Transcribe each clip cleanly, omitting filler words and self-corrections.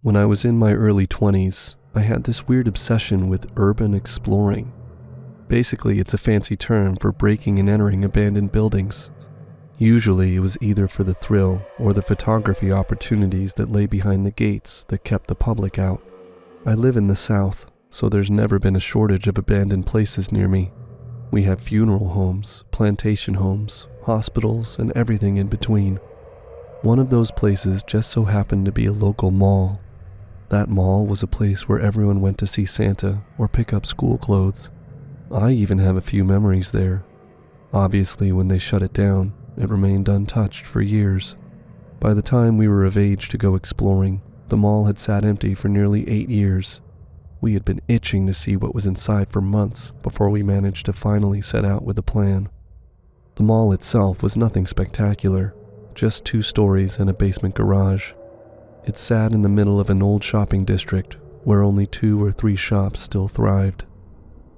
When I was in my early 20s, I had this weird obsession with urban exploring. Basically, it's a fancy term for breaking and entering abandoned buildings. Usually, it was either for the thrill or the photography opportunities that lay behind the gates that kept the public out. I live in the South, so there's never been a shortage of abandoned places near me. We have funeral homes, plantation homes, hospitals, and everything in between. One of those places just so happened to be a local mall. That mall was a place where everyone went to see Santa or pick up school clothes. I even have a few memories there. Obviously, when they shut it down, it remained untouched for years. By the time we were of age to go exploring, the mall had sat empty for nearly 8 years. We had been itching to see what was inside for months before we managed to finally set out with a plan. The mall itself was nothing spectacular, just 2 stories and a basement garage. It sat in the middle of an old shopping district where only 2 or 3 shops still thrived.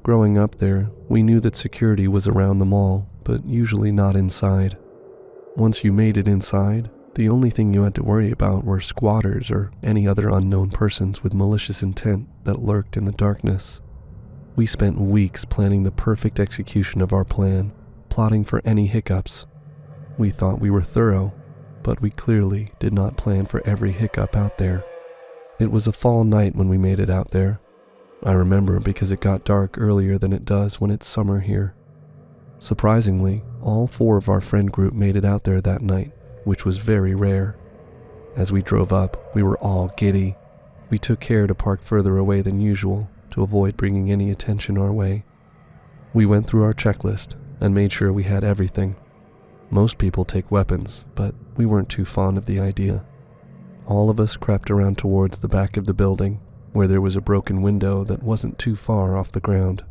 Growing up there, we knew that security was around the mall, but usually not inside. Once you made it inside, the only thing you had to worry about were squatters or any other unknown persons with malicious intent that lurked in the darkness. We spent weeks planning the perfect execution of our plan, plotting for any hiccups. We thought we were thorough, but we clearly did not plan for every hiccup out there. It was a fall night when we made it out there. I remember because it got dark earlier than it does when it's summer here. Surprisingly, all 4 of our friend group made it out there that night, which was very rare. As we drove up, we were all giddy. We took care to park further away than usual to avoid bringing any attention our way. We went through our checklist and made sure we had everything. Most people take weapons, but we weren't too fond of the idea. All of us crept around towards the back of the building, where there was a broken window that wasn't too far off the ground.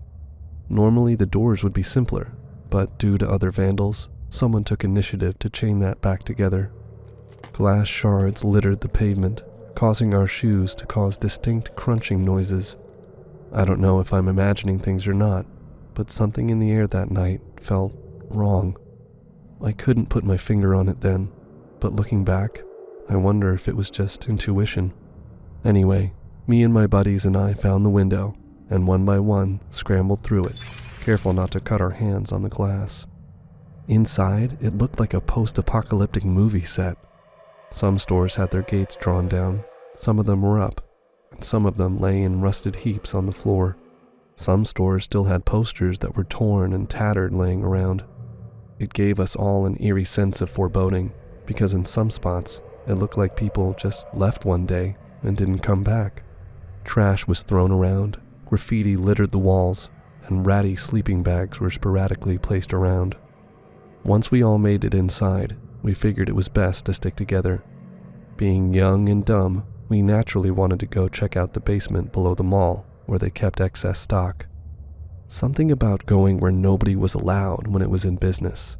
Normally the doors would be simpler, but due to other vandals, someone took initiative to chain that back together. Glass shards littered the pavement, causing our shoes to cause distinct crunching noises. I don't know if I'm imagining things or not, but something in the air that night felt wrong. I couldn't put my finger on it then, but looking back, I wonder if it was just intuition. Anyway, me and my buddies and I found the window, and one by one scrambled through it, careful not to cut our hands on the glass. Inside, it looked like a post-apocalyptic movie set. Some stores had their gates drawn down, some of them were up, and some of them lay in rusted heaps on the floor. Some stores still had posters that were torn and tattered laying around. It gave us all an eerie sense of foreboding, because in some spots, it looked like people just left one day and didn't come back. Trash was thrown around, graffiti littered the walls, and ratty sleeping bags were sporadically placed around. Once we all made it inside, we figured it was best to stick together. Being young and dumb, we naturally wanted to go check out the basement below the mall, where they kept excess stock. Something about going where nobody was allowed when it was in business.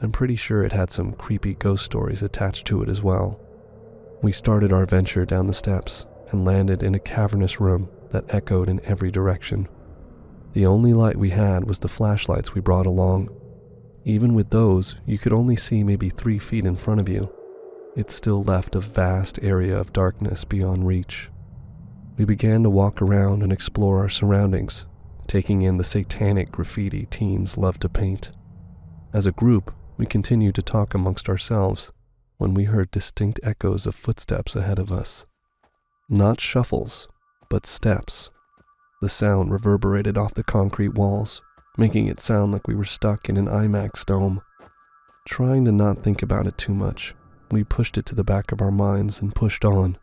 I'm pretty sure it had some creepy ghost stories attached to it as well. We started our venture down the steps and landed in a cavernous room that echoed in every direction. The only light we had was the flashlights we brought along. Even with those, you could only see maybe 3 feet in front of you. It still left a vast area of darkness beyond reach. We began to walk around and explore our surroundings, taking in the satanic graffiti teens love to paint. As a group, we continued to talk amongst ourselves when we heard distinct echoes of footsteps ahead of us. Not shuffles, but steps. The sound reverberated off the concrete walls, making it sound like we were stuck in an IMAX dome. Trying to not think about it too much, we pushed it to the back of our minds and pushed on.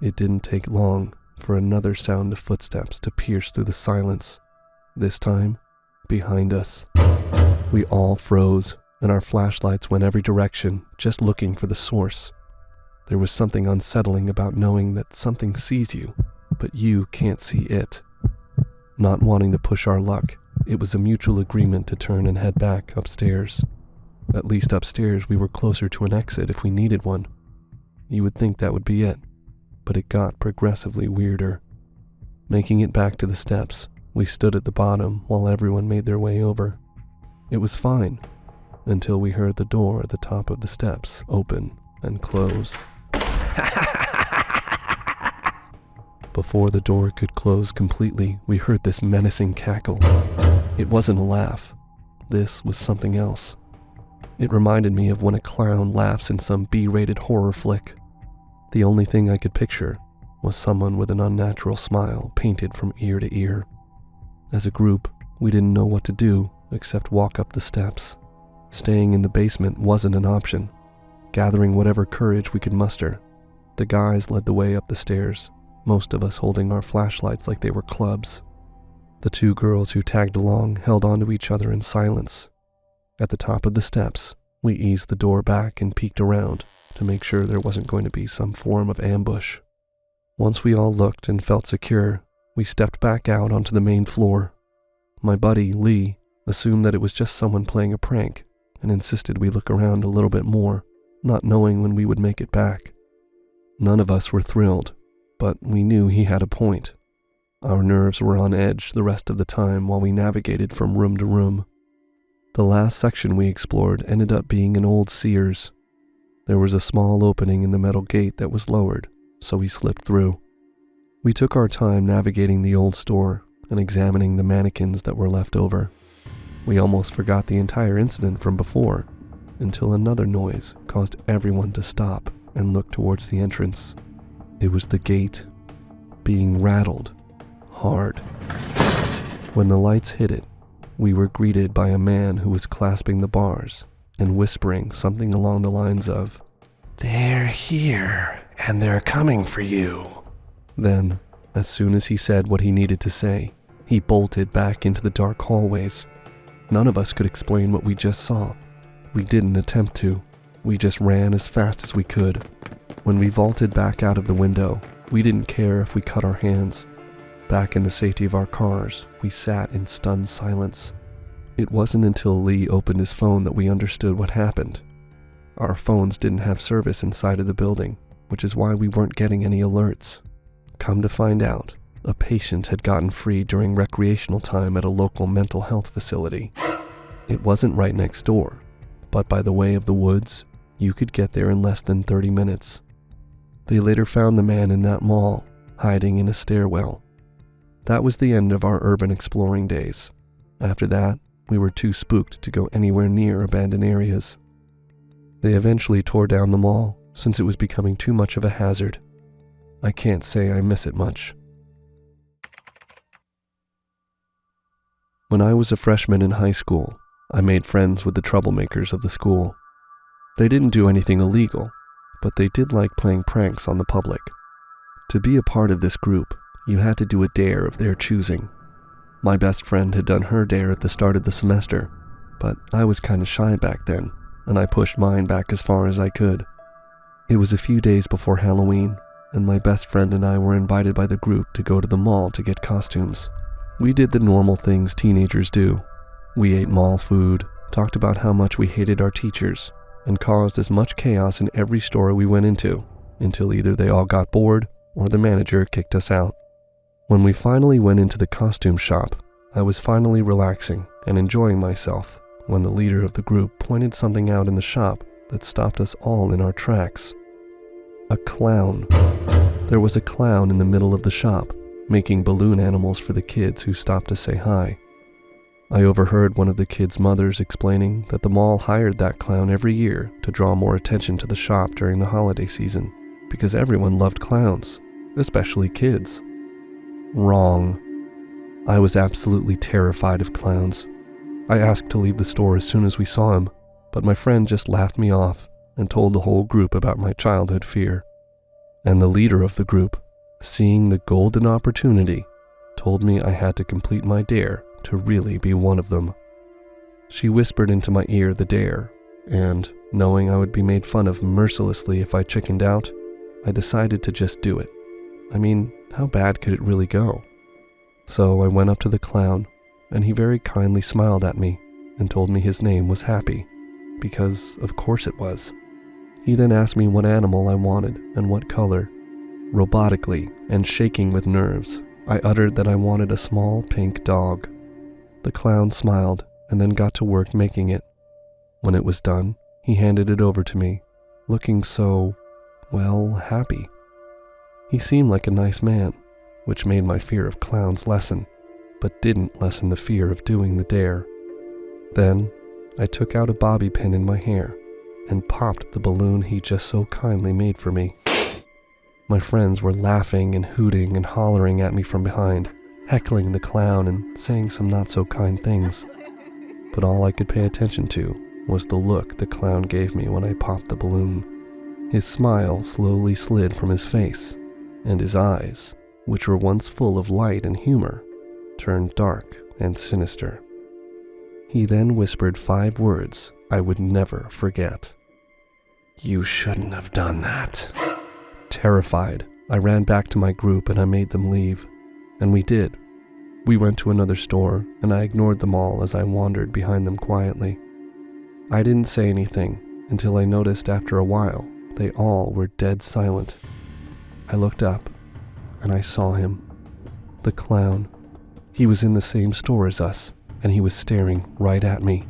It didn't take long for another sound of footsteps to pierce through the silence, this time behind us. We all froze, and our flashlights went every direction, just looking for the source. There was something unsettling about knowing that something sees you, but you can't see it. Not wanting to push our luck, it was a mutual agreement to turn and head back upstairs. At least upstairs we were closer to an exit if we needed one. You would think that would be it, but it got progressively weirder. Making it back to the steps, we stood at the bottom while everyone made their way over. It was fine, until we heard the door at the top of the steps open and close. Before the door could close completely, we heard this menacing cackle. It wasn't a laugh. This was something else. It reminded me of when a clown laughs in some B-rated horror flick. The only thing I could picture was someone with an unnatural smile painted from ear to ear. As a group, we didn't know what to do except walk up the steps. Staying in the basement wasn't an option. Gathering whatever courage we could muster, the guys led the way up the stairs, most of us holding our flashlights like they were clubs. The two girls who tagged along held onto each other in silence. At the top of the steps, we eased the door back and peeked around to make sure there wasn't going to be some form of ambush. Once we all looked and felt secure, we stepped back out onto the main floor. My buddy, Lee, assumed that it was just someone playing a prank and insisted we look around a little bit more, not knowing when we would make it back. None of us were thrilled, but we knew he had a point. Our nerves were on edge the rest of the time while we navigated from room to room. The last section we explored ended up being an old Sears. There was a small opening in the metal gate that was lowered, so we slipped through. We took our time navigating the old store and examining the mannequins that were left over. We almost forgot the entire incident from before, until another noise caused everyone to stop and look towards the entrance. It was the gate, being rattled hard. When the lights hit it, we were greeted by a man who was clasping the bars and whispering something along the lines of, "They're here, and they're coming for you." Then, as soon as he said what he needed to say, he bolted back into the dark hallways. None of us could explain what we just saw. We didn't attempt to. We just ran as fast as we could. When we vaulted back out of the window, we didn't care if we cut our hands. Back in the safety of our cars, we sat in stunned silence. It wasn't until Lee opened his phone that we understood what happened. Our phones didn't have service inside of the building, which is why we weren't getting any alerts. Come to find out, a patient had gotten free during recreational time at a local mental health facility. It wasn't right next door, but by the way of the woods, you could get there in less than 30 minutes. They later found the man in that mall, hiding in a stairwell. That was the end of our urban exploring days. After that, we were too spooked to go anywhere near abandoned areas. They eventually tore down the mall since it was becoming too much of a hazard. I can't say I miss it much. When I was a freshman in high school, I made friends with the troublemakers of the school. They didn't do anything illegal, but they did like playing pranks on the public. To be a part of this group, you had to do a dare of their choosing. My best friend had done her dare at the start of the semester, but I was kind of shy back then, and I pushed mine back as far as I could. It was a few days before Halloween, and my best friend and I were invited by the group to go to the mall to get costumes. We did the normal things teenagers do. We ate mall food, talked about how much we hated our teachers, and caused as much chaos in every store we went into, until either they all got bored or the manager kicked us out. When we finally went into the costume shop, I was finally relaxing and enjoying myself when the leader of the group pointed something out in the shop that stopped us all in our tracks. A clown. There was a clown in the middle of the shop, making balloon animals for the kids who stopped to say hi. I overheard one of the kids' mothers explaining that the mall hired that clown every year to draw more attention to the shop during the holiday season, because everyone loved clowns, especially kids. Wrong. I was absolutely terrified of clowns. I asked to leave the store as soon as we saw him, but my friend just laughed me off and told the whole group about my childhood fear. And the leader of the group, seeing the golden opportunity, told me I had to complete my dare to really be one of them. She whispered into my ear the dare, and, knowing I would be made fun of mercilessly if I chickened out, I decided to just do it. I mean, how bad could it really go? So I went up to the clown, and he very kindly smiled at me and told me his name was Happy, because of course it was. He then asked me what animal I wanted and what color. Robotically and shaking with nerves, I uttered that I wanted a small pink dog. The clown smiled and then got to work making it. When it was done, he handed it over to me, looking so, well, happy. He seemed like a nice man, which made my fear of clowns lessen, but didn't lessen the fear of doing the dare. Then, I took out a bobby pin in my hair and popped the balloon he just so kindly made for me. My friends were laughing and hooting and hollering at me from behind, heckling the clown and saying some not-so-kind things. But all I could pay attention to was the look the clown gave me when I popped the balloon. His smile slowly slid from his face, and his eyes, which were once full of light and humor, turned dark and sinister. He then whispered 5 words I would never forget. "You shouldn't have done that." Terrified, I ran back to my group and I made them leave. And we did. We went to another store, and I ignored them all as I wandered behind them quietly. I didn't say anything until I noticed after a while they all were dead silent. I looked up, and I saw him. The clown. He was in the same store as us, and he was staring right at me.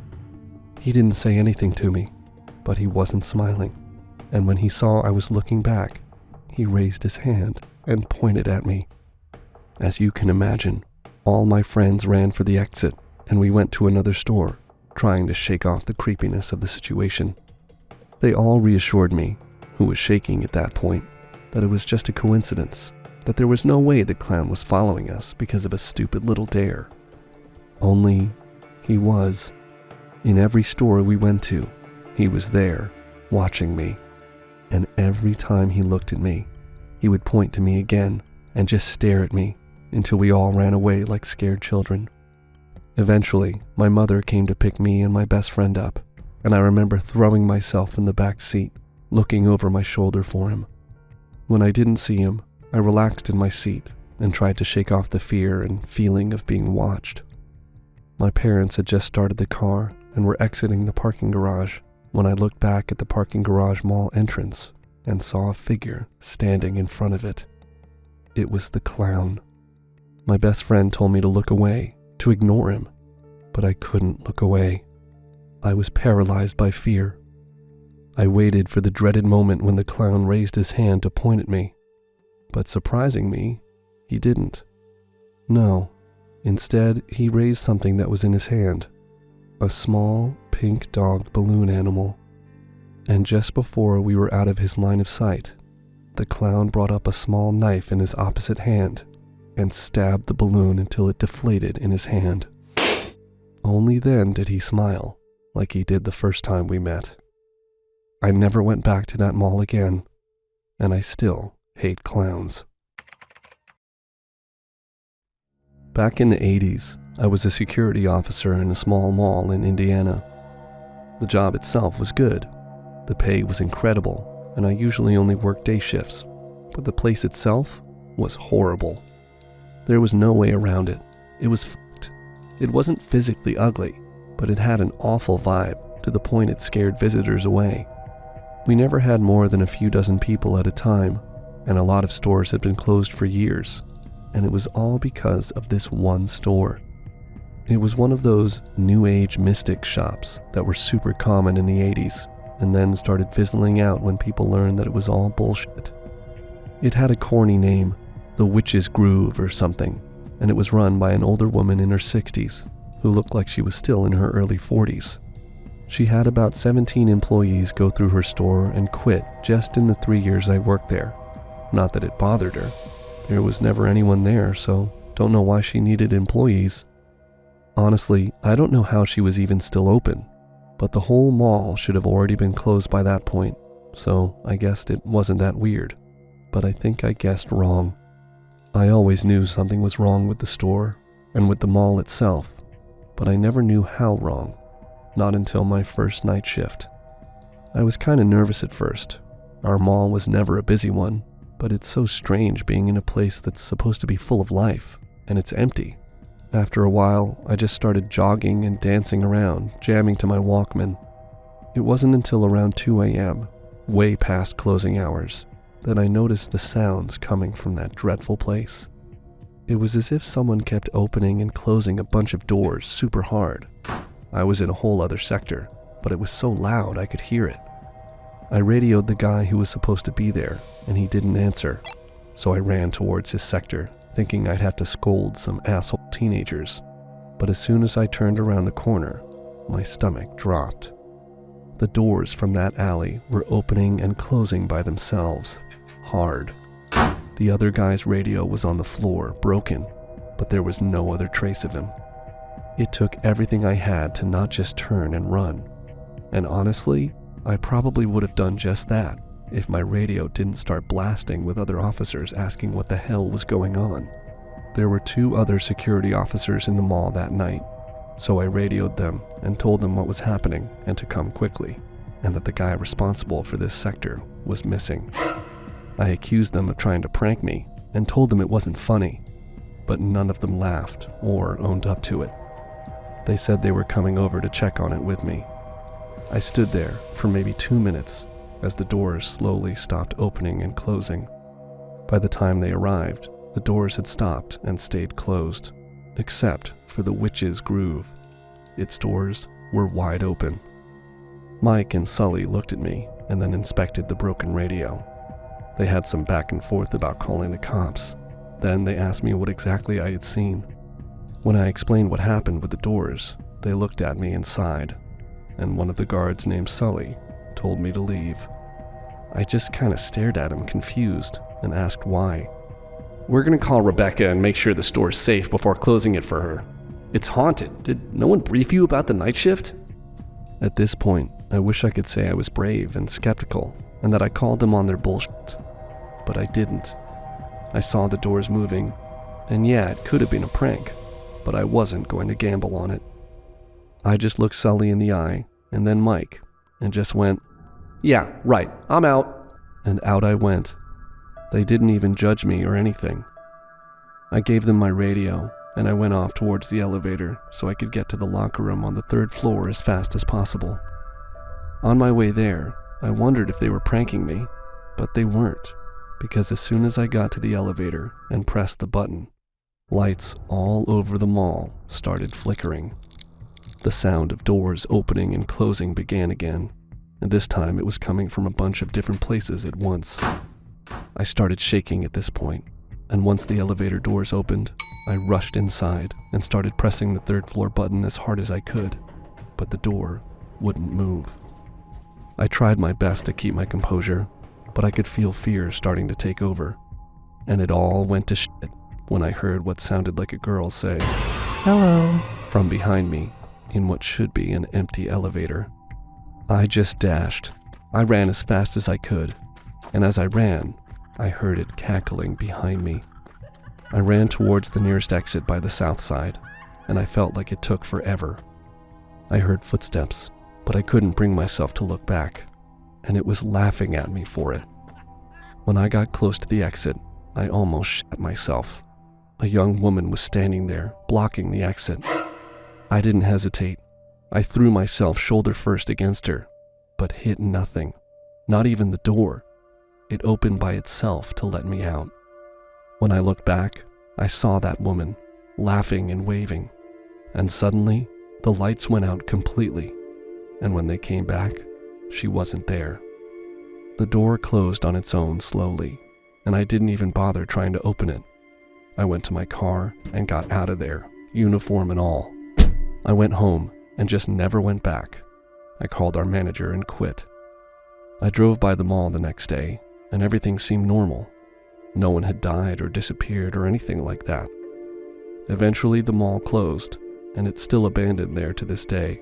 He didn't say anything to me, but he wasn't smiling. And when he saw I was looking back, he raised his hand and pointed at me. As you can imagine, all my friends ran for the exit, and we went to another store, trying to shake off the creepiness of the situation. They all reassured me, who was shaking at that point, that it was just a coincidence, that there was no way the clown was following us because of a stupid little dare. Only, he was. In every store we went to, he was there, watching me. And every time he looked at me, he would point to me again and just stare at me until we all ran away like scared children. Eventually, my mother came to pick me and my best friend up, and I remember throwing myself in the back seat, looking over my shoulder for him. When I didn't see him, I relaxed in my seat and tried to shake off the fear and feeling of being watched. My parents had just started the car and were exiting the parking garage when I looked back at the parking garage mall entrance and saw a figure standing in front of it. It was the clown. My best friend told me to look away, to ignore him, but I couldn't look away. I was paralyzed by fear. I waited for the dreaded moment when the clown raised his hand to point at me, but surprising me, he didn't. No, instead he raised something that was in his hand, a small pink dog balloon animal. And just before we were out of his line of sight, the clown brought up a small knife in his opposite hand and stabbed the balloon until it deflated in his hand. Only then did he smile, like he did the first time we met. I never went back to that mall again, and I still hate clowns. Back in the 80s, I was a security officer in a small mall in Indiana. The job itself was good. The pay was incredible, and I usually only worked day shifts, but the place itself was horrible. There was no way around it. It was fucked. It wasn't physically ugly, but it had an awful vibe to the point it scared visitors away. We never had more than a few dozen people at a time, and a lot of stores had been closed for years, and it was all because of this one store. It was one of those new age mystic shops that were super common in the 80s, and then started fizzling out when people learned that it was all bullshit. It had a corny name, the Witch's Groove or something, and it was run by an older woman in her 60s who looked like she was still in her early 40s. She had about 17 employees go through her store and quit just in the 3 years I worked there. Not that it bothered her. There was never anyone there, so don't know why she needed employees. Honestly, I don't know how she was even still open, but the whole mall should have already been closed by that point, so I guessed it wasn't that weird. But I think I guessed wrong. I always knew something was wrong with the store and with the mall itself, but I never knew how wrong, not until my first night shift. I was kind of nervous at first. Our mall was never a busy one, but it's so strange being in a place that's supposed to be full of life, and it's empty. After a while, I just started jogging and dancing around, jamming to my Walkman. It wasn't until around 2 a.m., way past closing hours, that I noticed the sounds coming from that dreadful place. It was as if someone kept opening and closing a bunch of doors super hard. I was in a whole other sector, but it was so loud I could hear it. I radioed the guy who was supposed to be there, and he didn't answer, so I ran towards his sector thinking I'd have to scold some asshole teenagers. But as soon as I turned around the corner, my stomach dropped. The doors from that alley were opening and closing by themselves, hard. The other guy's radio was on the floor, broken, but there was no other trace of him. It took everything I had to not just turn and run. And honestly, I probably would have done just that if my radio didn't start blasting with other officers asking what the hell was going on. There were 2 other security officers in the mall that night, so I radioed them and told them what was happening and to come quickly, and that the guy responsible for this sector was missing. I accused them of trying to prank me and told them it wasn't funny, but none of them laughed or owned up to it. They said they were coming over to check on it with me. I stood there for maybe 2 minutes as the doors slowly stopped opening and closing. By the time they arrived, the doors had stopped and stayed closed, except for the Witch's Groove. Its doors were wide open. Mike and Sully looked at me and then inspected the broken radio. They had some back and forth about calling the cops. Then they asked me what exactly I had seen. When I explained what happened with the doors, they looked at me and sighed, and one of the guards named Sully told me to leave. I just kind of stared at him confused and asked why. "We're gonna call Rebecca and make sure the store's safe before closing it for her. It's haunted. Did no one brief you about the night shift?" At this point, I wish I could say I was brave and skeptical and that I called them on their bullshit, but I didn't. I saw the doors moving, and yeah, it could have been a prank, but I wasn't going to gamble on it. I just looked Sully in the eye, and then Mike, and just went, "Yeah, right, I'm out." And out I went. They didn't even judge me or anything. I gave them my radio, and I went off towards the elevator so I could get to the locker room on the 3rd floor as fast as possible. On my way there, I wondered if they were pranking me, but they weren't, because as soon as I got to the elevator and pressed the button, lights all over the mall started flickering. The sound of doors opening and closing began again, and this time it was coming from a bunch of different places at once. I started shaking at this point, and once the elevator doors opened, I rushed inside and started pressing the 3rd floor button as hard as I could, but the door wouldn't move. I tried my best to keep my composure, but I could feel fear starting to take over, and it all went to shit when I heard what sounded like a girl say, "Hello," from behind me in what should be an empty elevator. I just dashed. I ran as fast as I could, and as I ran, I heard it cackling behind me. I ran towards the nearest exit by the south side, and I felt like it took forever. I heard footsteps, but I couldn't bring myself to look back, and it was laughing at me for it. When I got close to the exit, I almost shat myself. A young woman was standing there, blocking the exit. I didn't hesitate. I threw myself shoulder first against her, but hit nothing, not even the door. It opened by itself to let me out. When I looked back, I saw that woman, laughing and waving, and suddenly, the lights went out completely, and when they came back, she wasn't there. The door closed on its own slowly, and I didn't even bother trying to open it. I went to my car and got out of there, uniform and all. I went home and just never went back. I called our manager and quit. I drove by the mall the next day, and everything seemed normal. No one had died or disappeared or anything like that. Eventually the mall closed, and it's still abandoned there to this day.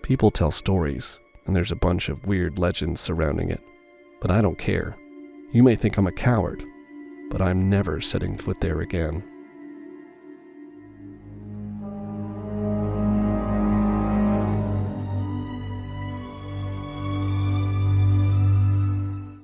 People tell stories, and there's a bunch of weird legends surrounding it, but I don't care. You may think I'm a coward, but I'm never setting foot there again.